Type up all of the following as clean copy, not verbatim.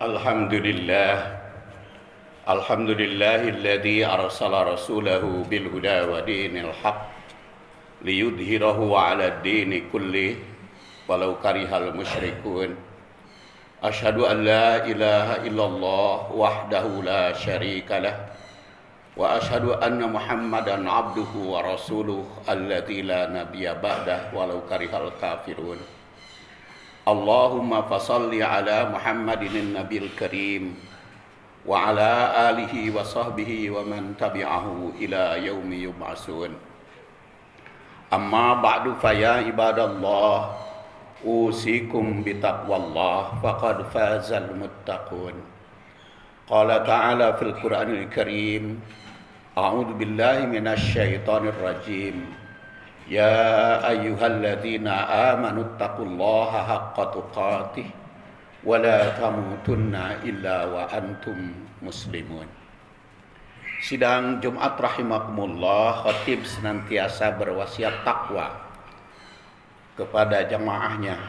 Alhamdulillah Alhamdulillahilladzi arsala rasulahu bil huda wa dinil haq liyudhhirahu 'ala ad-dini kulli walau karihal musyrikun. Asyhadu an la ilaha illallah wahdahu la syarikalah wa asyhadu anna Muhammadan 'abduhu wa rasuluhu alladzi la nabiyya ba'dah walau karihal kafirun. Allahumma fasalli ala Muhammadin nabil karim wa ala alihi wa sahbihi wa man tabi'ahu ila yaumi yub'atsun. Amma ba'du fa ya ibadallah usikum bitaqwallah faqad fazal muttaqun. Qala ta'ala fil Qur'anil Karim, a'udzu billahi minasy syaithanir rajim. Ya ayyuhalladzina amanu taqullaha haqqa tuqatih wa la tamutunna illa wa antum muslimun. Sidang Jumat rahimakumullah, khatib senantiasa berwasiat takwa kepada jamaahnya,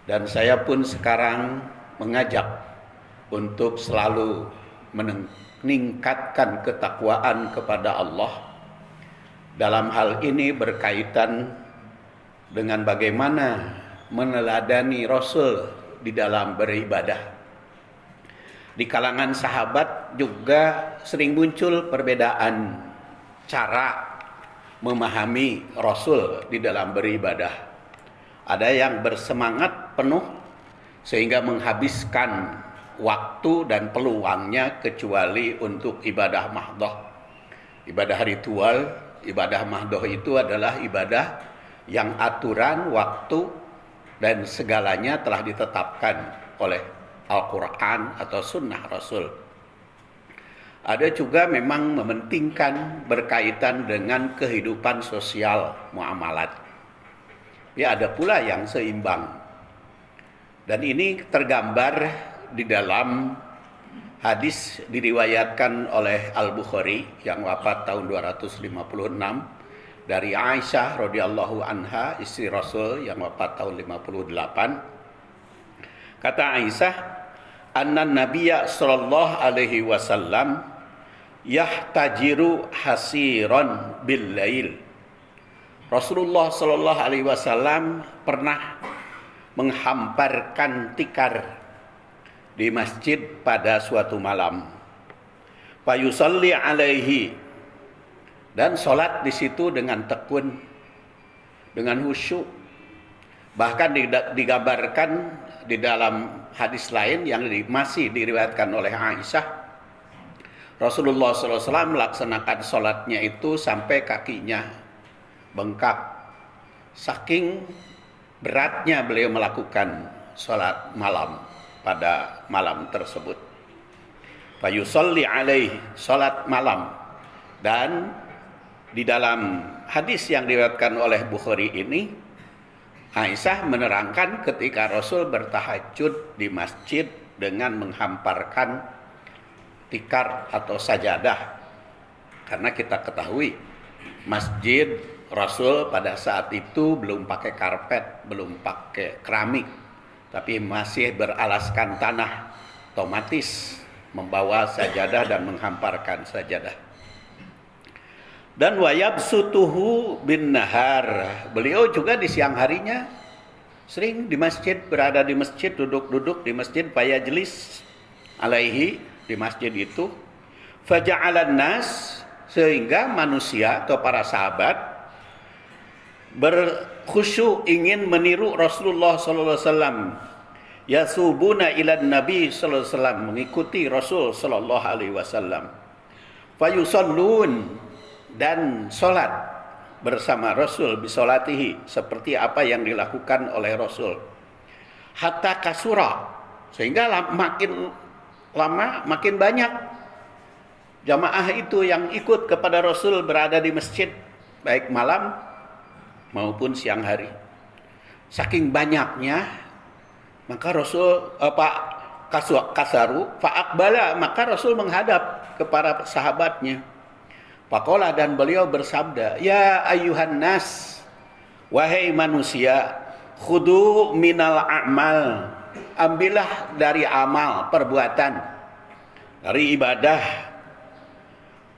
dan saya pun sekarang mengajak untuk selalu meningkatkan ketakwaan kepada Allah. Dalam hal ini berkaitan dengan bagaimana meneladani Rasul di dalam beribadah. Di kalangan sahabat juga sering muncul perbedaan cara memahami Rasul di dalam beribadah. Ada yang bersemangat penuh sehingga menghabiskan waktu dan peluangnya kecuali untuk ibadah mahdhah, ibadah ritual. Ibadah mahdhah itu adalah ibadah yang aturan, waktu, dan segalanya telah ditetapkan oleh Al-Quran atau Sunnah Rasul. Ada juga memang mementingkan berkaitan dengan kehidupan sosial muamalat. Ya, ada pula yang seimbang. Dan ini tergambar di dalam hadis diriwayatkan oleh Al-Bukhari yang wafat tahun 256 dari Aisyah radhiyallahu anha, istri Rasul yang wafat tahun 58. Kata Aisyah, anna nabiyya sallallahu alaihi wasallam yahtajiru hasiran bil lail. Rasulullah sallallahu alaihi wasallam pernah menghamparkan tikar di masjid pada suatu malam. Fayusalli alaihi, dan sholat di situ dengan tekun, dengan khusyuk. Bahkan digambarkan di dalam hadis lain yang masih diriwayatkan oleh Aisyah, Rasulullah SAW melaksanakan sholatnya itu sampai kakinya bengkak, saking beratnya beliau melakukan sholat malam pada malam tersebut. Fayusalli alaihi, salat malam. Dan di dalam hadis yang diriwayatkan oleh Bukhari ini, Aisyah menerangkan ketika Rasul bertahajud di masjid dengan menghamparkan tikar atau sajadah. Karena kita ketahui masjid Rasul pada saat itu belum pakai karpet, belum pakai keramik, tapi masih beralaskan tanah, otomatis membawa sajadah dan menghamparkan sajadah. Dan wayabsutuhu bin nahar, beliau juga di siang harinya sering di masjid, berada di masjid, duduk-duduk di masjid, fayajlis alaihi, di masjid itu, faja'alan nas, sehingga manusia atau para sahabat berkhusyuk ingin meniru Rasulullah sallallahu alaihi wasallam, yasubuna ila nabi sallallahu alaihi wasallam, mengikuti Rasul sallallahu alaihi wasallam, fayusallun, dan salat bersama Rasul, bisolatihi, seperti apa yang dilakukan oleh Rasul, hatta kasura, sehingga makin lama makin banyak jamaah itu yang ikut kepada Rasul berada di masjid baik malam maupun siang hari. Saking banyaknya, maka Rasul kasaru fa'aqbala, maka Rasul menghadap kepada sahabatnya. Faqala, dan beliau bersabda, ya ayyuhan nas, wahai manusia, khudu minal a'mal ambillah dari amal perbuatan, dari ibadah,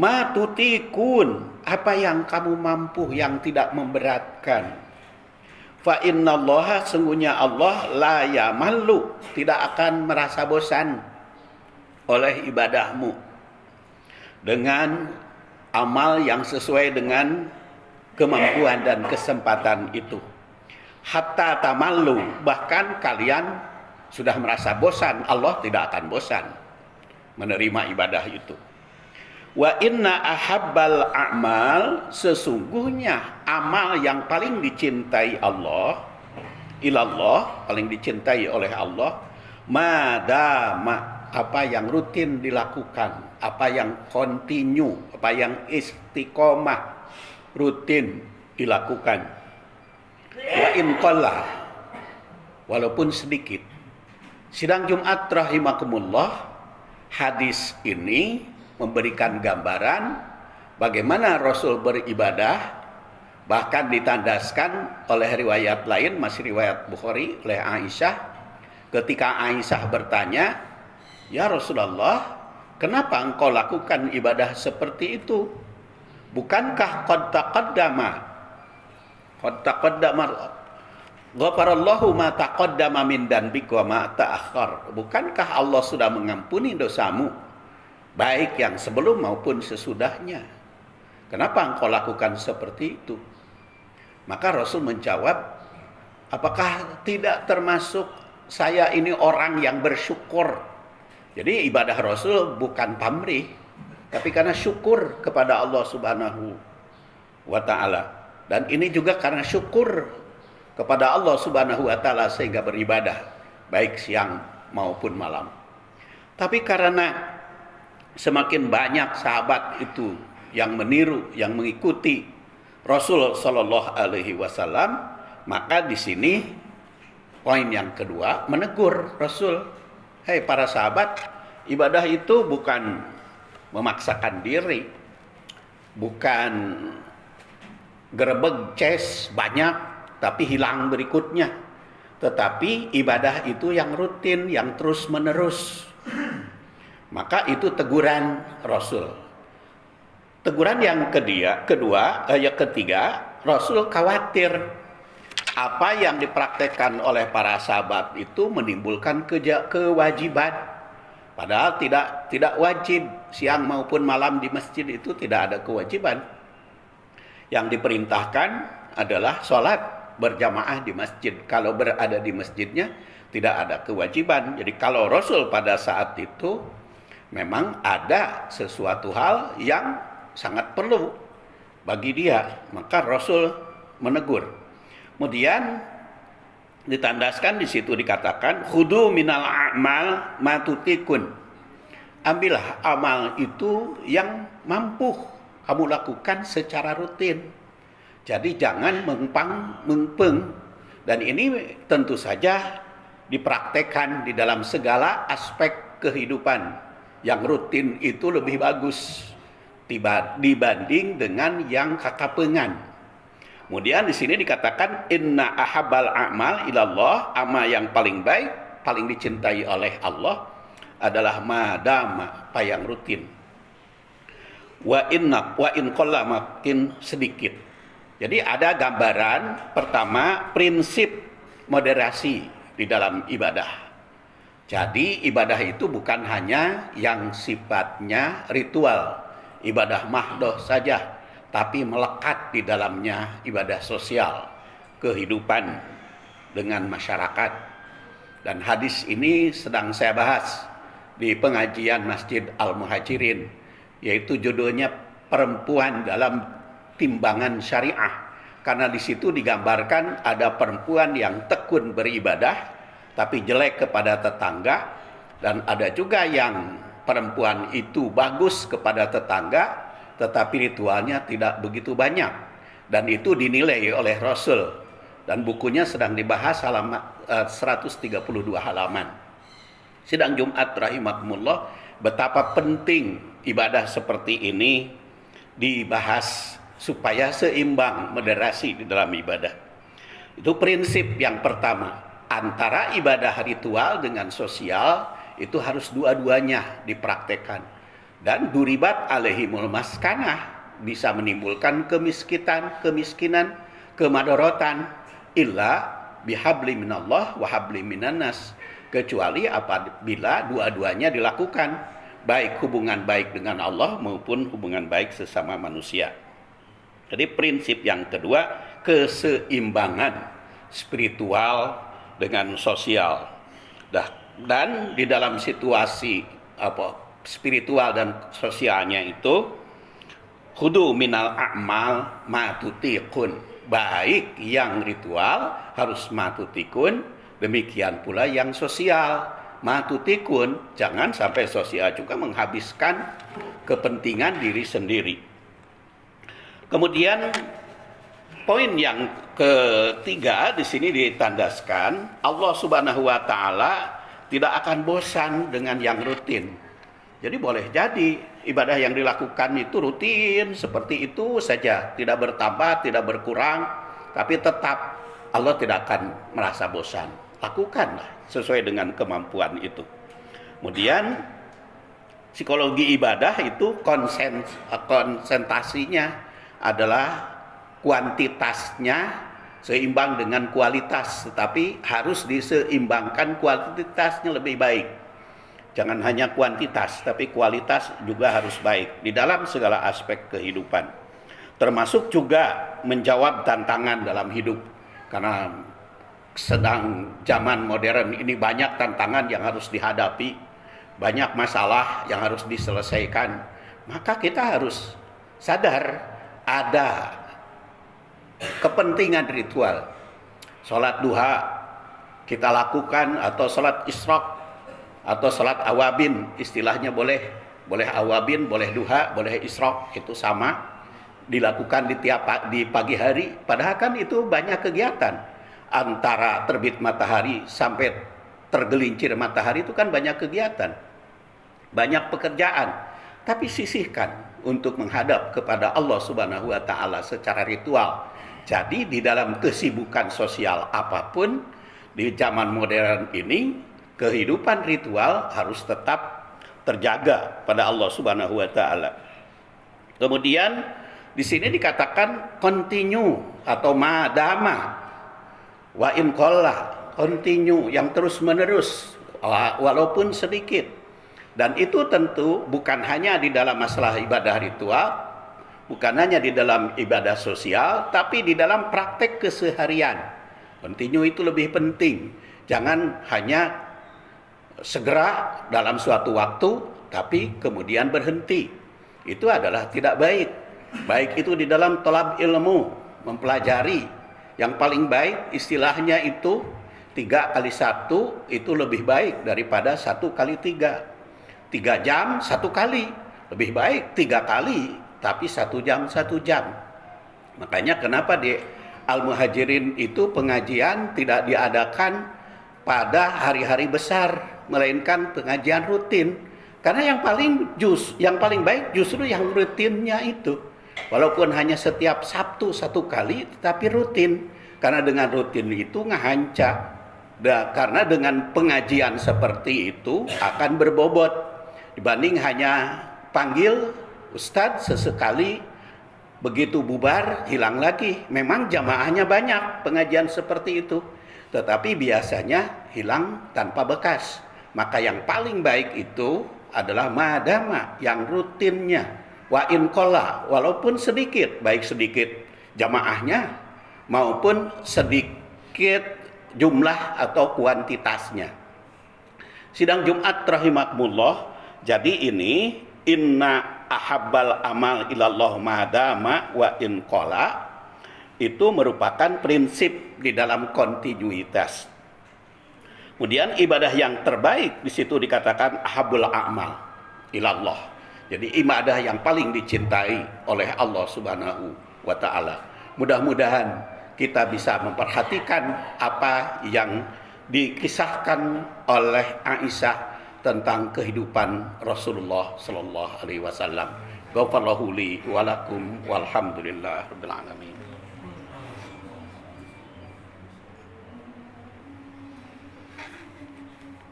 ma tutikun, apa yang kamu mampu yang tidak memberatkan. Fa innallaha, sungguhnya Allah, la yamallu, tidak akan merasa bosan oleh ibadahmu dengan amal yang sesuai dengan kemampuan dan kesempatan itu. Hatta tamallu, bahkan kalian sudah merasa bosan, Allah tidak akan bosan menerima ibadah itu. Wa inna ahabbal a'mal, sesungguhnya amal yang paling dicintai Allah, ilallah, paling dicintai oleh Allah, madama, apa yang rutin dilakukan, apa yang continue, apa yang istiqomah, rutin dilakukan. Wa in qalla, walaupun sedikit. Sidang Jumat rahimakumullah, hadis ini memberikan gambaran bagaimana Rasul beribadah, bahkan ditandaskan oleh riwayat lain, masih riwayat Bukhari, oleh Aisyah. Ketika Aisyah bertanya, "Ya Rasulullah, kenapa engkau lakukan ibadah seperti itu? Bukankah qad taqaddama ghafarallahu ma taqaddama min danbika wa ma ta'akhkhar." Bukankah Allah sudah mengampuni dosamu, baik yang sebelum maupun sesudahnya? Kenapa engkau lakukan seperti itu? Maka Rasul menjawab, apakah tidak termasuk saya ini orang yang bersyukur? Jadi ibadah Rasul bukan pamrih, tapi karena syukur kepada Allah Subhanahu wa ta'ala. Dan ini juga karena syukur kepada Allah Subhanahu wa ta'ala sehingga beribadah, baik siang maupun malam. Tapi karena semakin banyak sahabat itu yang meniru, yang mengikuti Rasul Shallallahu Alaihi Wasallam, maka di sini poin yang kedua menegur Rasul, hei para sahabat, ibadah itu bukan memaksakan diri, bukan gerebeg ces banyak tapi hilang berikutnya, tetapi ibadah itu yang rutin, yang terus menerus. Maka itu teguran Rasul. Teguran yang ketiga, Rasul khawatir apa yang dipraktekkan oleh para sahabat itu menimbulkan kewajiban. Padahal tidak wajib, siang maupun malam di masjid itu tidak ada kewajiban. Yang diperintahkan adalah sholat berjamaah di masjid. Kalau berada di masjidnya tidak ada kewajiban. Jadi kalau Rasul pada saat itu memang ada sesuatu hal yang sangat perlu bagi dia, maka Rasul menegur. Kemudian ditandaskan di situ dikatakan, khudu minal a'mal matutikun. Ambillah amal itu yang mampu kamu lakukan secara rutin. Jadi jangan mengpeng. Dan ini tentu saja dipraktekkan di dalam segala aspek kehidupan. Yang rutin itu lebih bagus dibanding dengan yang kakapengan. Kemudian di sini dikatakan inna ahabbal a'mal ilallah, amal yang paling baik, paling dicintai oleh Allah adalah madama, apa yang rutin. Wa in qalla, makin sedikit. Jadi ada gambaran pertama prinsip moderasi di dalam ibadah. Jadi ibadah itu bukan hanya yang sifatnya ritual, ibadah mahdoh saja, tapi melekat di dalamnya ibadah sosial, kehidupan dengan masyarakat. Dan hadis ini sedang saya bahas di pengajian Masjid Al-Muhajirin, yaitu judulnya perempuan dalam timbangan syariah. Karena di situ digambarkan ada perempuan yang tekun beribadah, tapi jelek kepada tetangga, dan ada juga yang perempuan itu bagus kepada tetangga, tetapi ritualnya tidak begitu banyak, dan itu dinilai oleh Rasul, dan bukunya sedang dibahas halaman 132 halaman. Sidang Jumat rahimakumullah, betapa penting ibadah seperti ini dibahas supaya seimbang, moderasi di dalam ibadah. Itu prinsip yang pertama. antara ibadah ritual dengan sosial itu harus dua-duanya dipraktekkan. Dan duribat alaihimul maskanah, bisa menimbulkan kemiskinan, kemadorotan, illa bihabli minallah wa habli minannas, kecuali apabila dua-duanya dilakukan, baik hubungan baik dengan Allah maupun hubungan baik sesama manusia. Jadi prinsip yang kedua, keseimbangan spiritual dengan sosial. Dan di dalam situasi spiritual dan sosialnya itu, khudu minal a'mal ma tutiqun, baik yang ritual harus matutikun, demikian pula yang sosial matutikun, jangan sampai sosial juga menghabiskan kepentingan diri sendiri. Kemudian poin yang ketiga di sini ditandaskan, Allah Subhanahu wa taala tidak akan bosan dengan yang rutin. Jadi boleh jadi ibadah yang dilakukan itu rutin seperti itu saja, tidak bertambah, tidak berkurang, tapi tetap Allah tidak akan merasa bosan. Lakukanlah sesuai dengan kemampuan itu. Kemudian psikologi ibadah itu konsentrasinya adalah kuantitasnya seimbang dengan kualitas, tetapi harus diseimbangkan kualitasnya lebih baik. Jangan hanya kuantitas, tapi kualitas juga harus baik di dalam segala aspek kehidupan. Termasuk juga menjawab tantangan dalam hidup. Karena sedang zaman modern ini banyak tantangan yang harus dihadapi, banyak masalah yang harus diselesaikan. Maka kita harus sadar ada kepentingan ritual. Sholat duha kita lakukan, atau sholat isyraq, atau sholat awabin, istilahnya boleh awabin, boleh duha, boleh isyraq, itu sama dilakukan di pagi hari. Padahal kan itu banyak kegiatan, antara terbit matahari sampai tergelincir matahari itu kan banyak kegiatan, banyak pekerjaan. Tapi sisihkan untuk menghadap kepada Allah Subhanahu wa taala secara ritual. Jadi di dalam kesibukan sosial apapun di zaman modern ini, kehidupan ritual harus tetap terjaga pada Allah Subhanahu wa taala. Kemudian di sini dikatakan continue atau madama wa in qalla, continue yang terus-menerus walaupun sedikit. Dan itu tentu bukan hanya di dalam masalah ibadah ritual, bukan hanya di dalam ibadah sosial, tapi di dalam praktek keseharian. Continue itu lebih penting. Jangan hanya segera dalam suatu waktu, tapi kemudian berhenti. Itu adalah tidak baik. Baik itu di dalam thalab ilmu, mempelajari. Yang paling baik istilahnya itu 3 kali 1 itu lebih baik daripada 1 kali 3. 3 jam 1 kali, lebih baik 3 kali tapi 1 jam 1 jam. Makanya kenapa di Al-Muhajirin itu pengajian tidak diadakan pada hari-hari besar, melainkan pengajian rutin. Karena yang paling baik justru yang rutinnya itu. Walaupun hanya setiap Sabtu 1 kali, tetapi rutin. Karena dengan rutin itu ngahanca. Karena dengan pengajian seperti itu akan berbobot. Dibanding hanya panggil ustadz sesekali, begitu bubar hilang lagi. Memang jamaahnya banyak pengajian seperti itu, tetapi biasanya hilang tanpa bekas. Maka yang paling baik itu adalah madama, yang rutinnya. Wa in qalla, walaupun sedikit, baik sedikit jamaahnya maupun sedikit jumlah atau kuantitasnya. Sidang Jumat rahimakumullah. Jadi ini inna ahabbal amal ilallah madama wa in qala itu merupakan prinsip di dalam kontinuitas. Kemudian ibadah yang terbaik di situ dikatakan ahabbul amal ilallah. Jadi ibadah yang paling dicintai oleh Allah Subhanahu wa taala. Mudah-mudahan kita bisa memperhatikan apa yang dikisahkan oleh Aisyah tentang kehidupan Rasulullah sallallahu alaihi wasallam. Ghafarallahu li wa lakum walhamdulillahirabbil alamin.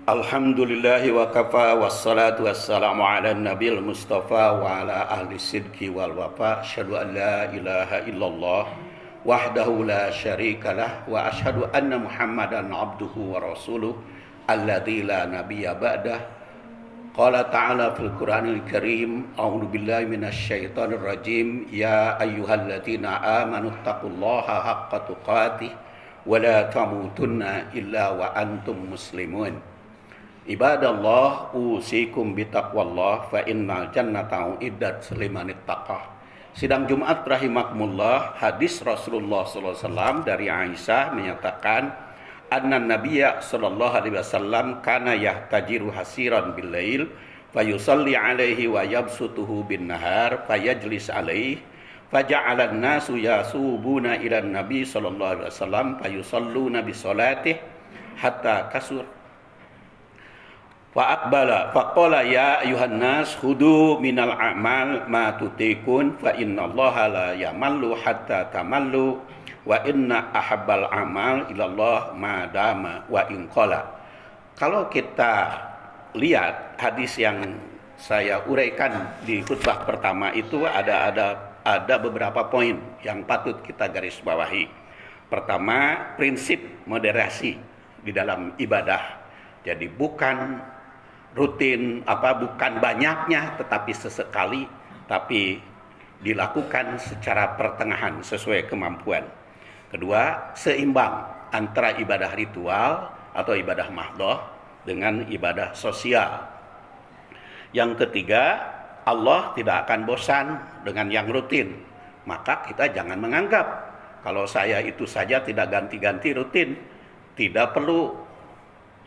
Alhamdulillahi wa kafa wassalatu wassalamu ala nabil mustafa wa ala ahli sidki wal wafa asyhadu an la ilaha illallah wahdahu la syarikalah wa asyhadu anna muhammadan abduhu wa rasuluh alladzi la nabiyya ba'dah. Qala ta'ala fil Qur'anil Karim a'udzu billahi minasy syaithanir rajim ya ayyuhalladzina amanu taqullaha haqqa tuqatih wa la tamutunna illa wa antum muslimun. Ibadallah usikum bitaqwallah fa innal jannata uiddat liman ittaqah. Sidang Jumat rahimakumullah, hadis Rasulullah sallallahu alaihi wasallam dari Aisyah menyatakan anna nabiyya sallallahu alaihi wasallam kana yahtajiru hasiran bil lail fayusalli alaihi wa yabsutuhu bin nahar fayajlis alaihi faja'ala an-nasu yasubuna ila nabi sallallahu alaihi wasallam fayusalluna bi salatihi hatta kasur fa aqbala faqala ya ayuhan nas khudu minal a'mal ma tutikun fa innallaha la yamallu hatta tamallu wa inna ahabbal amal ilallah ma dama wa in qala. Kalau kita lihat hadis yang saya uraikan di khutbah pertama itu ada beberapa poin yang patut kita garis bawahi. Pertama, prinsip moderasi di dalam ibadah. Jadi bukan rutin bukan banyaknya tetapi sesekali, tapi dilakukan secara pertengahan sesuai kemampuan. Kedua, seimbang antara ibadah ritual atau ibadah mahdhah dengan ibadah sosial. Yang ketiga, Allah tidak akan bosan dengan yang rutin. Maka kita jangan menganggap kalau saya itu saja tidak ganti-ganti rutin, tidak perlu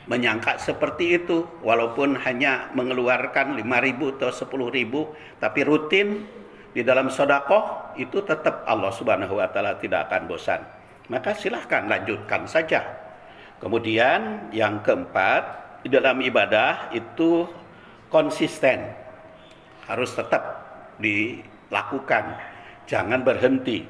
menyangka seperti itu, walaupun hanya mengeluarkan 5.000 atau 10.000, tapi rutin di dalam sedekah itu tetap Allah Subhanahu wa taala tidak akan bosan. Maka silahkan lanjutkan saja. Kemudian yang keempat, di dalam ibadah itu konsisten, harus tetap dilakukan, jangan berhenti.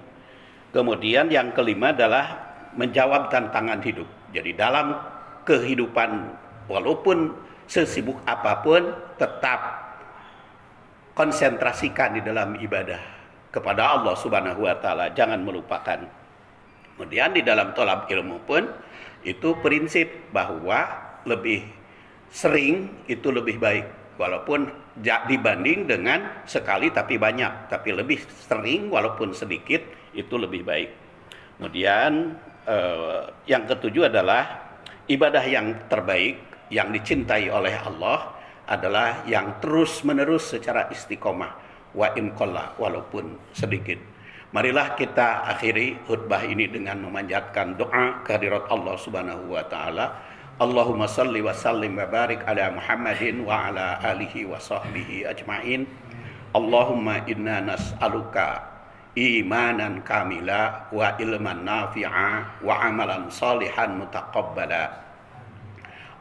Kemudian yang kelima adalah menjawab tantangan hidup. Jadi dalam kehidupan walaupun sesibuk apapun tetap konsentrasikan di dalam ibadah kepada Allah Subhanahu wa taala, jangan melupakan. Kemudian di dalam thalab ilmu pun itu prinsip bahwa lebih sering itu lebih baik, walaupun dibanding dengan sekali tapi banyak, tapi lebih sering walaupun sedikit itu lebih baik. Kemudian yang ketujuh adalah ibadah yang terbaik, yang dicintai oleh Allah adalah yang terus-menerus secara istiqomah, wa in qalla, walaupun sedikit. Marilah kita akhiri khutbah ini dengan memanjatkan doa kehadirat Allah Subhanahu wa taala. Allahumma salli wa sallim wa barik ala Muhammadin wa ala alihi wa sahbihi ajmain. Allahumma inna nas'aluka imanan kamila wa ilman nafi'a wa amalan salihan mutaqabbala.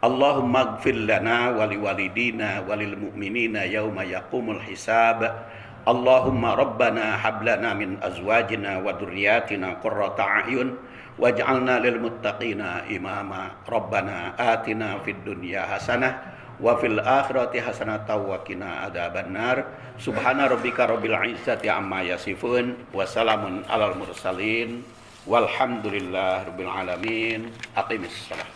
Allahumma ighfir lana wa liwalidina wa lil mu'minina yauma yaqumul hisab. Allahumma rabbana hab lana min azwajina wa dhurriyyatina qurrata a'yun waj'alna lil muttaqina imama. Rabbana atina fid dunya hasanah wa fil akhirati hasanatan wa qina adzabannar. Subhana rabbika rabbil izzati amma yasifun wa salamun alal mursalin walhamdulillahi rabbil alamin. Aqimis shalah.